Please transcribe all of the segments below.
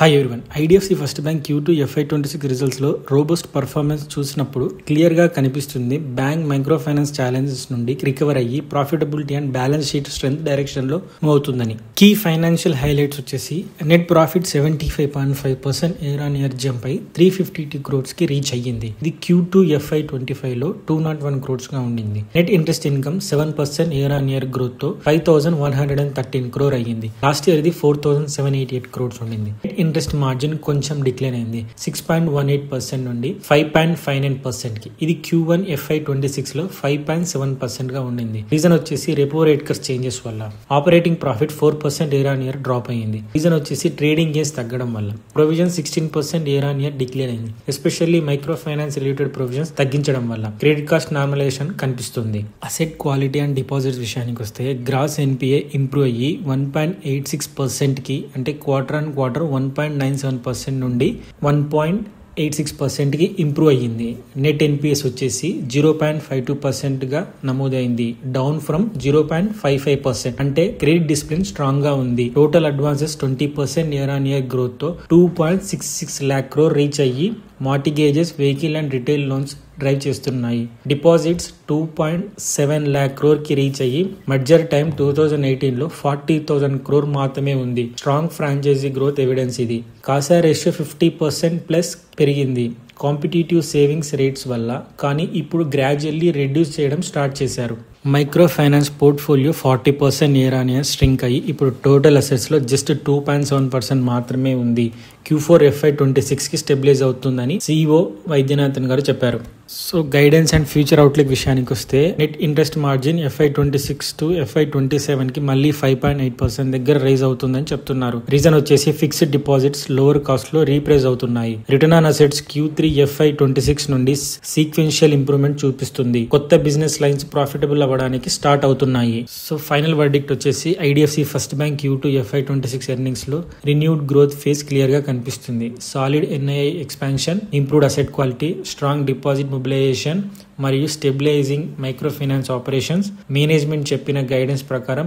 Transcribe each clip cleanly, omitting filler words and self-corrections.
Hi everyone. IDFC first bank Q2 FY26 రిజల్ట్స్లో robust performance చూసినప్పుడు క్లియర్గా కనిపిస్తుంది బ్యాంక్ మైక్రో ఫైనాన్స్ ఛాలెంజెస్ నుండి రికవర్ అయ్యి profitability and balance sheet strength డైరెక్షన్లో మూవ్ అవుతుందని. కీ ఫైనాన్షియల్ హైలైట్స్ వచ్చేసి net profit 75.5% year on year jump అయి 352 crores రీచ్ అయ్యింది. ఇది Q2 FY25లో 201 crores ఉండింది. Net interest income 7% year on year growth తో 5,113 crore అయ్యింది. లాస్ట్ ఇయర్ ఇది 4,788 crores ఉండింది. ఇంట్రెస్ట్ మార్జిన్ కొంచెం డిక్లైన్ అయింది 6.18% నుండి 5.59% కి. ఇది Q1 FY26 లో 5.7% గా ఉండింది. రీజన్ వచ్చేసి రెపో రేట్ కట్స్ చేంజెస్ వల్ల. Operating profit 4% year on year drop అయింది. రీజన్ వచ్చేసి ట్రేడింగ్ గేన్స్ తగ్గడం వల్ల. Provision 16% year on year declare అయింది. Especially microfinance related provisions తగ్గించడం వల్ల క్రెడిట్ కాస్ట్ నార్మలైజేషన్ కనిపిస్తుంది. అసెట్ క్వాలిటీ అండ్ డిపాజిట్స్ విషయానికి వస్తే గ్రాస్ ఎన్పిఏ ఇంప్రూవ్ అయ్యి 1.86% కి, అంటే క్వార్టర్ ఆన్ క్వార్టర్ 1.97% నుండి 1.86% కి ఇంప్రూవ్ అయ్యింది. నెట్ ఎన్పిఎస్ వచ్చేసి 0.52% గా నమోదైంది, డౌన్ ఫ్రమ్ 0.55%. అంటే క్రెడిట్ డిసిప్లిన్ స్ట్రాంగ్ గా ఉంది. Total advances 20% year on year growth తో 2.66 lakh crore రీచ్ అయ్యి mortgages, vehicle and retail loans drive చేస్తున్నాయి. డిపాజిట్స్ 2.7 lakh crore కి రీచ్ అయ్యి మర్జర్ టైం 2018 లో 40,000 crore మాత్రమే ఉంది. స్ట్రాంగ్ ఫ్రాంచైజీ గ్రోత్ ఎవిడెన్స్ ఇది. కాసా రేషియో 50% ప్లస్ పెరిగింది కాంపిటేటివ్ సేవింగ్స్ రేట్స్ వల్ల, కానీ ఇప్పుడు గ్రాడ్యువల్లీ రెడ్యూస్ చేయడం స్టార్ట్ చేశారు. Micro finance portfolio 40% year on year స్ట్రింక్ అయ్యి ఇప్పుడు టోటల్ అసెట్స్ లో జస్ట్ 2.7% మాత్రమే ఉంది. Q4 FY26 కి స్టెబిలైజ్ అవుతుందని CEO వైద్యనాథన్ గారు చెప్పారు. So guidance and future outlook విషయానికి వస్తే net interest margin FY26 to FY27 కి మళ్ళీ 5.8% దగ్గర రైజ్ అవుతుందని చెప్తున్నారు. రీజన్ వచ్చేసి ఫిక్స్డ్ డిపాజిట్స్ లోవర్ కాస్ట్ లో రీప్రైజ్ అవుతున్నాయి. Return on assets Q3 FY26 నుండి సీక్వెన్షియల్ ఇంప్రూవ్మెంట్ చూపిస్తుంది. కొత్త బిజినెస్ లైన్స్ ప్రాఫిటబుల్ అవ్వడానికి స్టార్ట్ అవుతున్నాయి. సో ఫైనల్ వర్డిక్ట్ వచ్చేసి IDFC first bank Q2 FY26 earnings లో రిన్యూడ్ గ్రోత్ ఫేజ్ క్లియర్ గా కనిపిస్తుంది. Solid NII expansion, improved asset quality, strong deposit mobilisation మరియు stabilising microfinance operations. Management చెప్పిన guidance ప్రకారం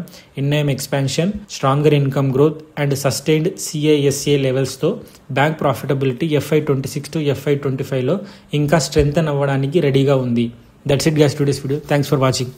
NIM expansion, stronger income growth and sustained CISA levels తో bank profitability FY26 to FY25 లో ఇంకా strengthen అవ్వడానికి రెడీగా ఉంది. That's it guys, today's video. Thanks for watching.